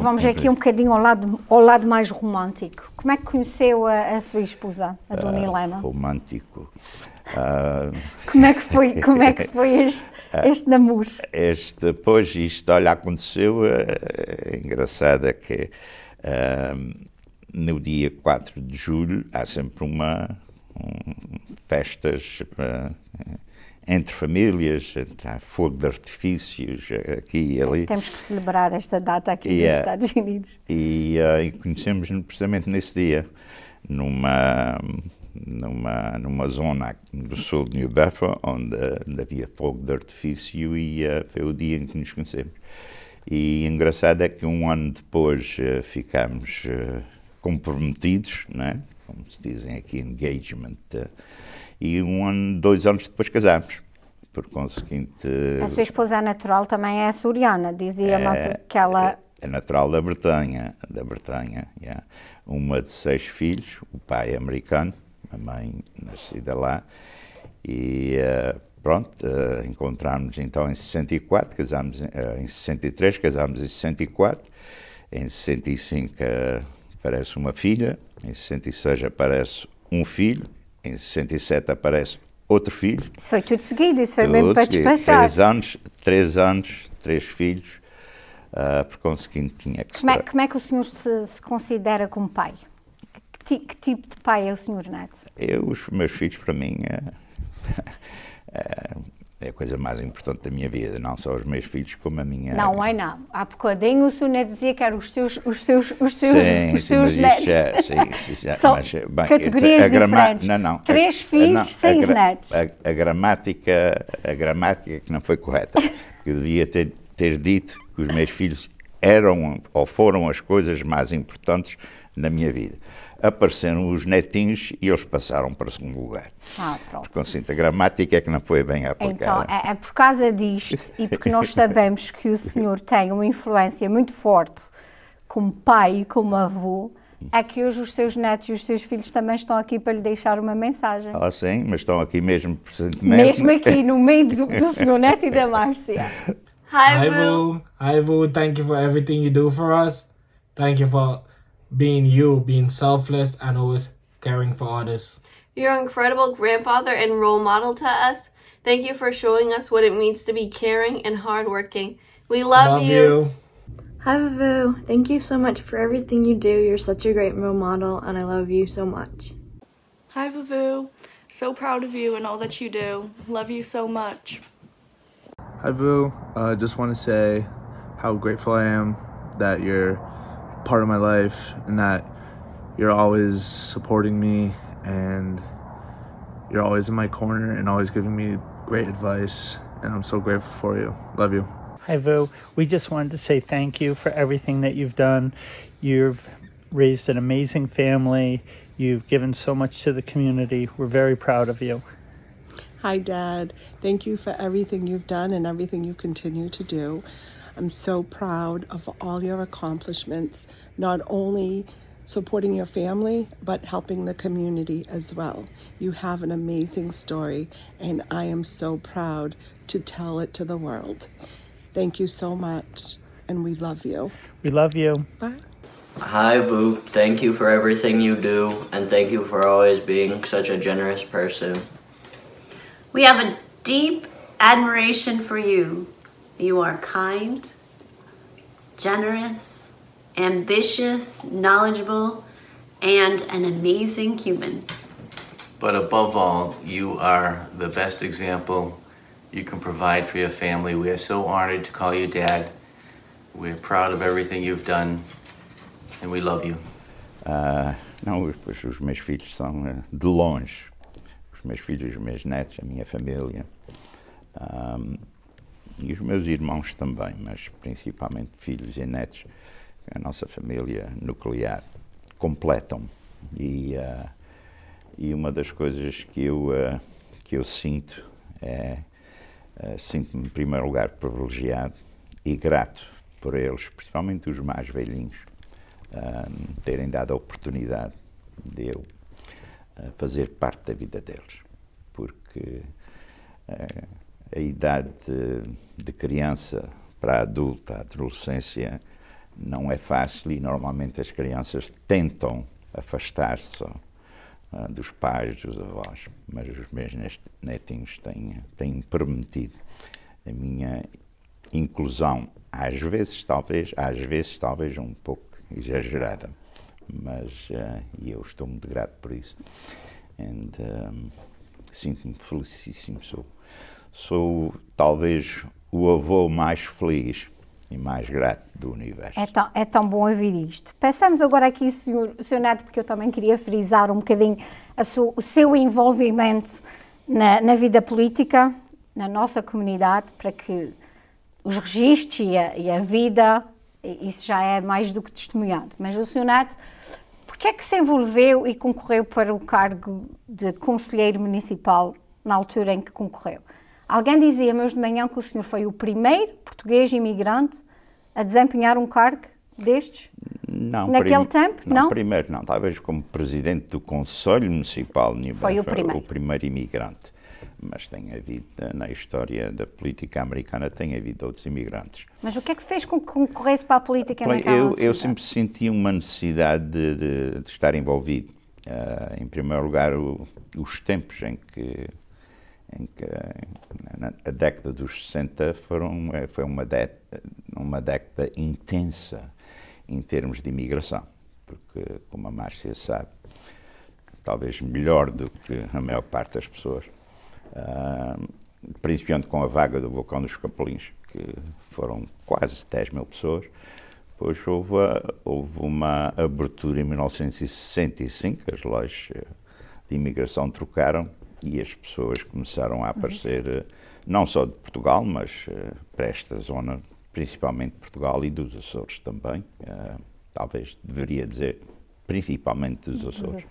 vamos aqui um bocadinho ao lado mais romântico. Como é que conheceu a sua esposa, a Dona Helena? Romântico. Como é que foi este namoro? Pois, isto, olha, aconteceu, é engraçado, é que no dia 4 de julho há sempre festas entre famílias, há fogo de artifícios aqui e ali. Temos que celebrar esta data aqui nos Estados Unidos. E conhecemos-nos precisamente nesse dia, numa zona do sul de New Bedford, onde havia fogo de artifício, e foi o dia em que nos conhecemos. E engraçado é que um ano depois ficámos comprometidos, né? Como se dizem aqui, engagement, e 2 anos depois casámos. Por conseguinte... A sua esposa natural também é açoriana, dizia-me que ela... É natural da Bretanha, yeah. Uma de 6 filhos, o pai é americano, a mãe nascida lá, e pronto, encontramos então em 64, casámos em 63, casámos em 64, em 65 aparece uma filha, em 66 aparece um filho, em 67 aparece outro filho. Isso foi tudo seguido, isso foi mesmo para despachar. 3 anos, 3 filhos, por conseguinte tinha que Como é que o senhor se considera como pai? Que tipo de pai é o senhor Neto? Os meus filhos, para mim, é a coisa mais importante da minha vida, não só os meus filhos, como a minha... Não. Há bocadinho o senhor Neto dizia que eram os seus netos. São categorias diferentes. Não. 3 filhos, 6 netos. A gramática que não foi correta. Eu devia ter dito que os meus filhos eram ou foram as coisas mais importantes na minha vida. Apareceram os netinhos e eles passaram para o 2º lugar. Pronto. Porque a gramática é que não foi bem aplicada. Então, é por causa disto e porque nós sabemos que o senhor tem uma influência muito forte como pai e como avô, é que hoje os seus netos e os seus filhos também estão aqui para lhe deixar uma mensagem. Sim, mas estão aqui mesmo presentemente. Mesmo aqui, no meio do senhor Neto e da Márcia. Hi, Vu. Hi, Vu. Thank you for everything you do for us. Thank you for being you, being selfless and always caring for others. You're an incredible grandfather and role model to us. Thank you for showing us what it means to be caring and hardworking. We love you. Hi, Vu. Thank you so much for everything you do. You're such a great role model, and I love you so much. Hi, Vu. So proud of you and all that you do. Love you so much. Hi, Vu. Just want to say how grateful I am that you're part of my life and that you're always supporting me and you're always in my corner and always giving me great advice, and I'm so grateful for you. Love you. Hi, Vu. We just wanted to say thank you for everything that you've done. You've raised an amazing family. You've given so much to the community. We're very proud of you. Hi, Dad. Thank you for everything you've done and everything you continue to do. I'm so proud of all your accomplishments, not only supporting your family, but helping the community as well. You have an amazing story, and I am so proud to tell it to the world. Thank you so much, and we love you. We love you. Bye. Hi, Vu. Thank you for everything you do, and thank you for always being such a generous person. We have a deep admiration for you. You are kind, generous, ambitious, knowledgeable, and an amazing human. But above all, you are the best example you can provide for your family. We are so honored to call you Dad. We're proud of everything you've done, and we love you. Não, os meus filhos são de longe. Os meus filhos, os meus netos, a minha família. E os meus irmãos também, mas principalmente filhos e netos. A nossa família nuclear completam. E uma das coisas que eu sinto sinto-me em primeiro lugar privilegiado e grato por eles, principalmente os mais velhinhos, terem dado a oportunidade de eu fazer parte da vida deles, porque a idade de criança para adulta, a adolescência, não é fácil e normalmente as crianças tentam afastar-se dos pais, dos avós, mas os meus netinhos têm permitido a minha inclusão, às vezes talvez um pouco exagerada, mas eu estou muito grato por isso. Sinto-me felicíssimo. Sou talvez o avô mais feliz e mais grato do universo. É tão bom ouvir isto. Passamos agora aqui, Sr. Neto, porque eu também queria frisar um bocadinho o seu envolvimento na vida política, na nossa comunidade, para que os registros e a vida, isso já é mais do que testemunhado. Mas o Sr. Neto, porquê é que se envolveu e concorreu para o cargo de conselheiro municipal na altura em que concorreu? Alguém dizia-me hoje de manhã que o senhor foi o primeiro português imigrante a desempenhar um cargo destes? Não. Naquele tempo? Não? Primeiro não. Talvez como presidente do Conselho Municipal de New Bedford, foi o primeiro imigrante. Mas tem havido, na história da política americana, tem havido outros imigrantes. Mas o que é que fez com que concorresse para a política naquela altura? Eu sempre senti uma necessidade de estar envolvido. Em primeiro lugar, os tempos em que a década dos 60 foi uma década intensa em termos de imigração, porque, como a Márcia sabe, talvez melhor do que a maior parte das pessoas, principalmente com a vaga do vulcão dos Capelins, que foram quase 10 mil pessoas. Depois houve uma abertura em 1965, as leis de imigração trocaram e as pessoas começaram a aparecer, não só de Portugal, mas para esta zona, principalmente Portugal e dos Açores também, talvez deveria dizer, principalmente dos Açores.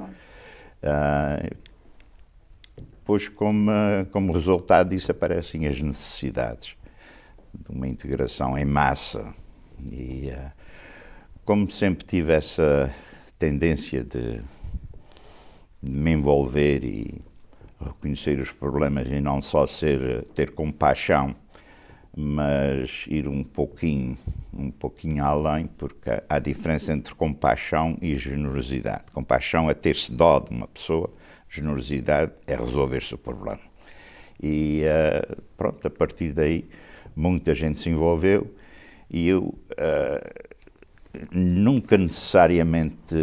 Depois, como resultado disso, aparecem as necessidades de uma integração em massa. E como sempre tive essa tendência de me envolver e reconhecer os problemas e não só ter compaixão, mas ir um pouquinho além, porque há diferença entre compaixão e generosidade. Compaixão é ter-se dó de uma pessoa, generosidade é resolver-se o problema. E pronto, a partir daí muita gente se envolveu e eu nunca necessariamente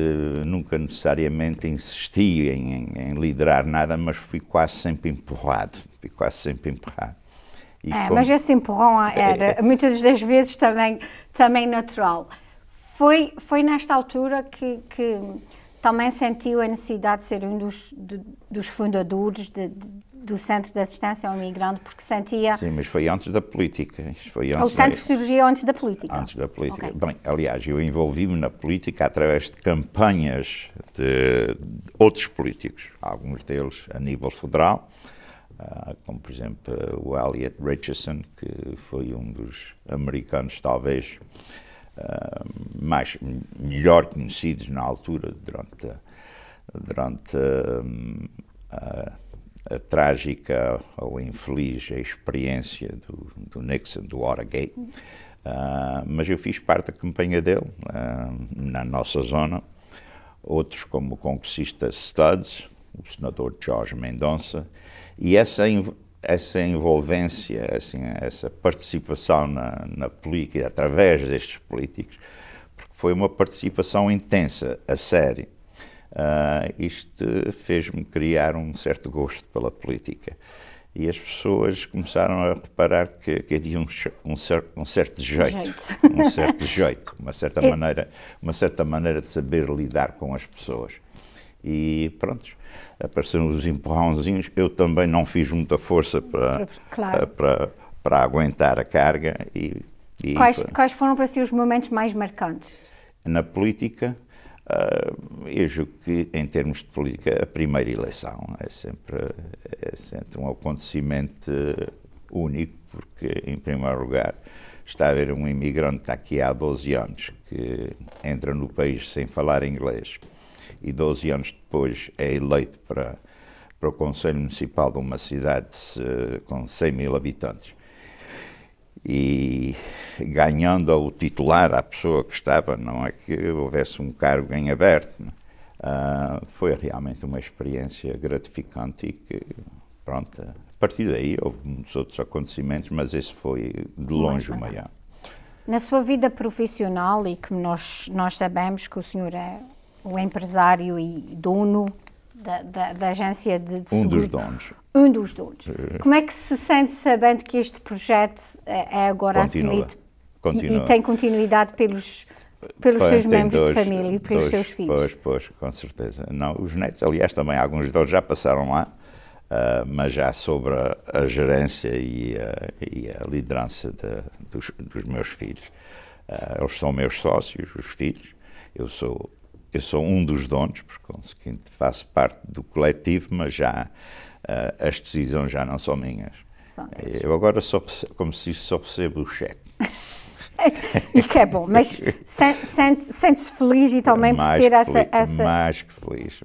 insisti em liderar nada, mas fui quase sempre empurrado. Mas esse empurrão era muitas das vezes também natural. Foi nesta altura que também sentiu a necessidade de ser um dos fundadores do Centro de Assistência ao Imigrante, porque sentia... Sim, mas foi antes da política. O centro surgiu antes da política? Antes da política. Okay. Bem, aliás, eu envolvi-me na política através de campanhas de outros políticos, alguns deles a nível federal, como, por exemplo, o Elliot Richardson, que foi um dos americanos, talvez, melhor conhecidos na altura, durante a trágica ou infeliz experiência do Nixon, do Watergate. Mas eu fiz parte da campanha dele na nossa zona. Outros, como o congressista Studs, o senador Jorge Mendonça, e essa envolvência, assim, essa participação na política através destes políticos, porque foi uma participação intensa, a sério. Isto fez-me criar um certo gosto pela política e as pessoas começaram a reparar que havia um certo jeito, uma certa maneira de saber lidar com as pessoas. E pronto, apareceram os empurrãozinhos. Eu também não fiz muita força para aguentar a carga. Quais foram para si os momentos mais marcantes? Na política, eu julgo que, em termos de política, a primeira eleição é sempre um acontecimento único, porque, em primeiro lugar, está a haver um imigrante que está aqui há 12 anos, que entra no país sem falar inglês, e 12 anos depois é eleito para o Conselho Municipal de uma cidade com 100 mil habitantes. e ganhando o titular à pessoa que estava, não é que houvesse um cargo em aberto. Foi realmente uma experiência gratificante e que, pronto, a partir daí houve muitos outros acontecimentos, mas esse foi de longe o maior. Na sua vida profissional, e que nós sabemos que o senhor é o empresário e dono da agência de seguro. Um dos donos. Um dos donos. Como é que se sente sabendo que este projeto é agora assumido e tem continuidade pelos seus membros de família e pelos seus filhos? Pois, com certeza. Não, os netos, aliás, também alguns deles já passaram lá, mas já sobre a gerência e a liderança dos meus filhos. Eles são meus sócios, os filhos. Eu sou um dos donos, por conseguinte faço parte do coletivo, mas já as decisões já não são minhas. Eu agora, como se só recebo o cheque. E que é bom, mas sente-se feliz e também por ter essa... Mais que feliz.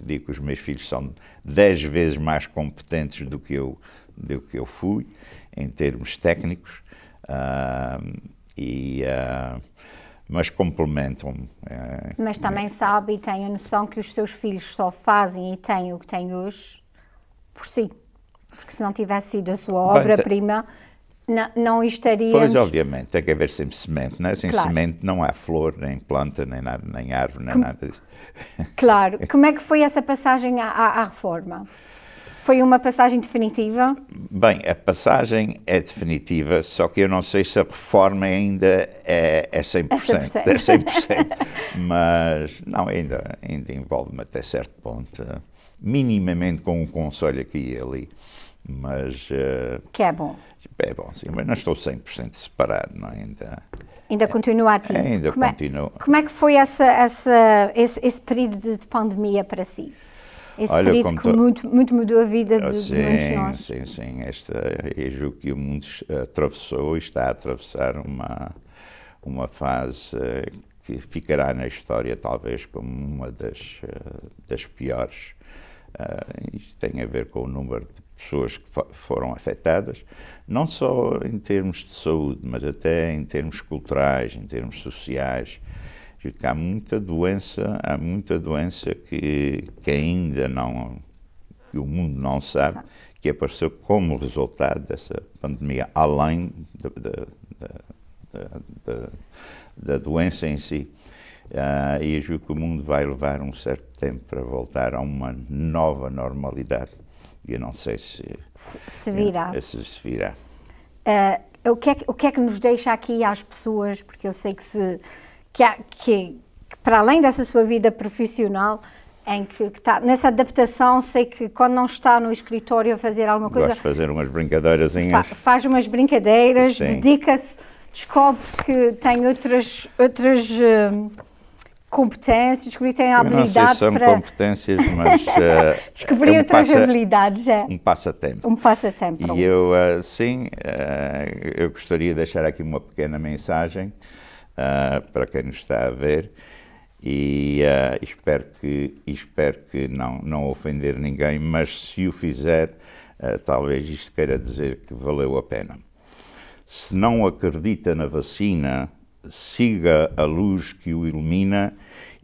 Digo que os meus filhos são 10 vezes mais competentes do que eu fui, em termos técnicos, mas complementam-me. Mas também sabe e tem a noção que os seus filhos só fazem e têm o que têm hoje por si. Porque se não tivesse sido a sua obra-prima, não estaríamos... Pois, obviamente, tem que haver sempre semente, não é? Sem semente não há flor, nem planta, nem nada, nem árvore, nem nada disso. Claro. Como é que foi essa passagem à reforma? Foi uma passagem definitiva? Bem, a passagem é definitiva, só que eu não sei se a reforma ainda é 100%. É 100%. Mas, não, ainda envolve-me até certo ponto. Minimamente com um console aqui e ali. Mas... que é bom. É bom, sim, mas não estou 100% separado, não, ainda continua ativo? Ainda continuo. Como é que foi esse período de pandemia para si? Esse período que muito mudou a vida de muitos de nós. Sim. Eu julgo que o mundo atravessou e está a atravessar uma fase que ficará na história talvez como uma das piores. Isto tem a ver com o número de pessoas que foram afetadas, não só em termos de saúde, mas até em termos culturais, em termos sociais. Há muita doença que ainda não, que o mundo não sabe, que apareceu como resultado dessa pandemia, além da doença em si. E eu julgo que o mundo vai levar um certo tempo para voltar a uma nova normalidade. E eu não sei se virá. Se virá. O que é que nos deixa aqui às pessoas, porque eu sei que para além dessa sua vida profissional, em que está nessa adaptação, sei que quando não está no escritório a fazer alguma coisa... Gosto de fazer umas brincadeirazinhas. Faz umas brincadeiras, dedica-se, descobre que tem outras competências, descobrir que tem a habilidade para... Não sei se são competências, mas... descobrir outras habilidades, Um passatempo. Um passatempo para E eu, eu gostaria de deixar aqui uma pequena mensagem para quem nos está a ver e espero que não ofender ninguém, mas se o fizer, talvez isto queira dizer que valeu a pena. Se não acredita na vacina, siga a luz que o ilumina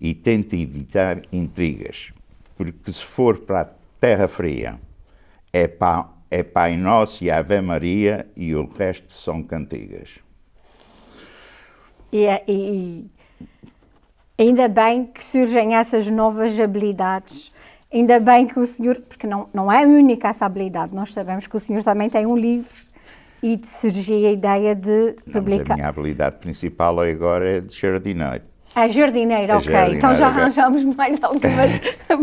e tente evitar intrigas, porque se for para a terra fria, é Pai Nosso e Ave Maria e o resto são cantigas. E ainda bem que surgem essas novas habilidades, ainda bem que o senhor, porque não é única essa habilidade, nós sabemos que o senhor também tem um livro e surgiu a ideia de publicar. A minha habilidade principal agora é de jardineiro. É jardineiro, ok. Então já arranjamos mais algumas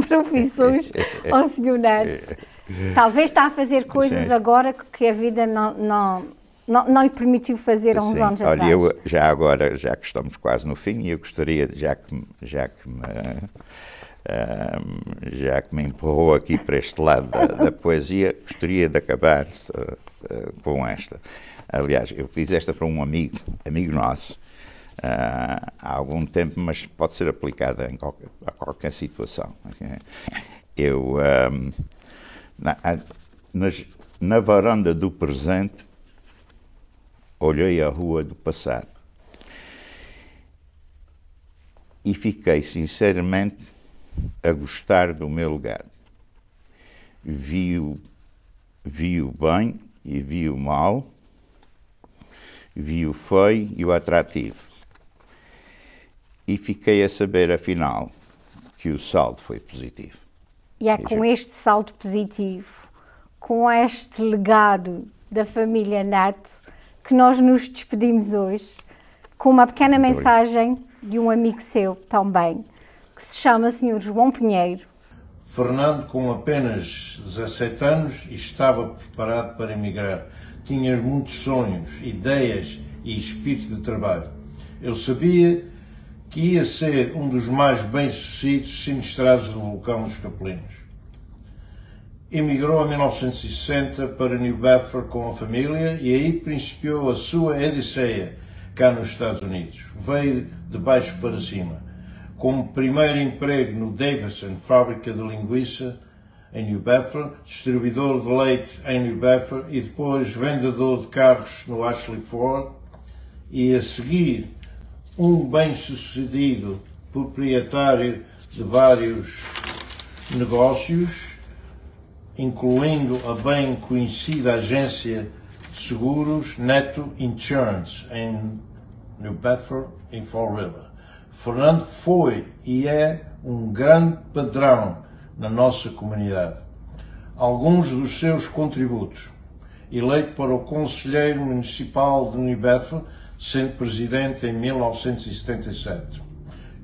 profissões ao senhor Neto. Talvez está a fazer coisas agora que a vida não lhe permitiu fazer há uns anos atrás. Olha, já que estamos quase no fim, eu gostaria, já que me empurrou aqui para este lado da poesia, gostaria de acabar com esta. Aliás, eu fiz esta para um amigo nosso, há algum tempo, mas pode ser aplicada a qualquer situação. Eu, na varanda do presente, olhei a rua do passado e fiquei sinceramente a gostar do meu legado. Vi-o bem e vi o mal, vi o feio e o atrativo. E fiquei a saber, afinal, que o saldo foi positivo. E é com este saldo positivo, com este legado da família Neto, que nós nos despedimos hoje, com uma pequena mensagem de um amigo seu também, que se chama Sr. João Pinheiro. Fernando, com apenas 17 anos, estava preparado para emigrar. Tinha muitos sonhos, ideias e espírito de trabalho. Eu sabia que ia ser um dos mais bem-sucedidos sinistrados do vulcão dos Capelinos. Emigrou em 1960 para New Bedford com a família e aí principiou a sua odisseia cá nos Estados Unidos. Veio de baixo para cima. Com o primeiro emprego no Davison, fábrica de linguiça em New Bedford, distribuidor de leite em New Bedford e depois vendedor de carros no Ashley Ford, e a seguir um bem-sucedido proprietário de vários negócios, incluindo a bem conhecida agência de seguros Neto Insurance em New Bedford e Fall River. Fernando foi e é um grande padrão na nossa comunidade. Alguns dos seus contributos: eleito para o Conselheiro Municipal de New Bedford, sendo presidente em 1977.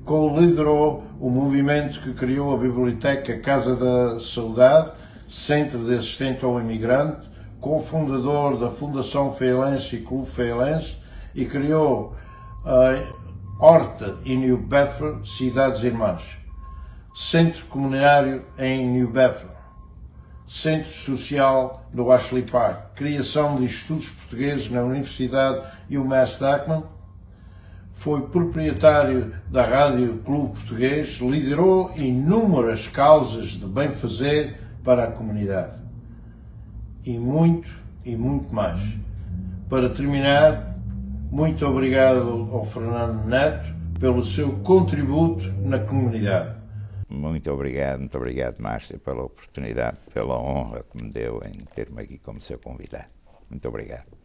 Co-liderou o movimento que criou a Biblioteca Casa da Saudade, Centro de Assistente ao Imigrante, cofundador da Fundação Feilense e Clube Feilense, e criou a Horta em New Bedford, Cidades Irmãs, Centro Comunitário em New Bedford, Centro Social do Ashley Park, criação de estudos portugueses na Universidade UMass Dartmouth, foi proprietário da Rádio Clube Português, liderou inúmeras causas de bem-fazer para a comunidade. E muito mais. Para terminar, muito obrigado ao Fernando Neto pelo seu contributo na comunidade. Muito obrigado, Márcia, pela oportunidade, pela honra que me deu em ter-me aqui como seu convidado. Muito obrigado.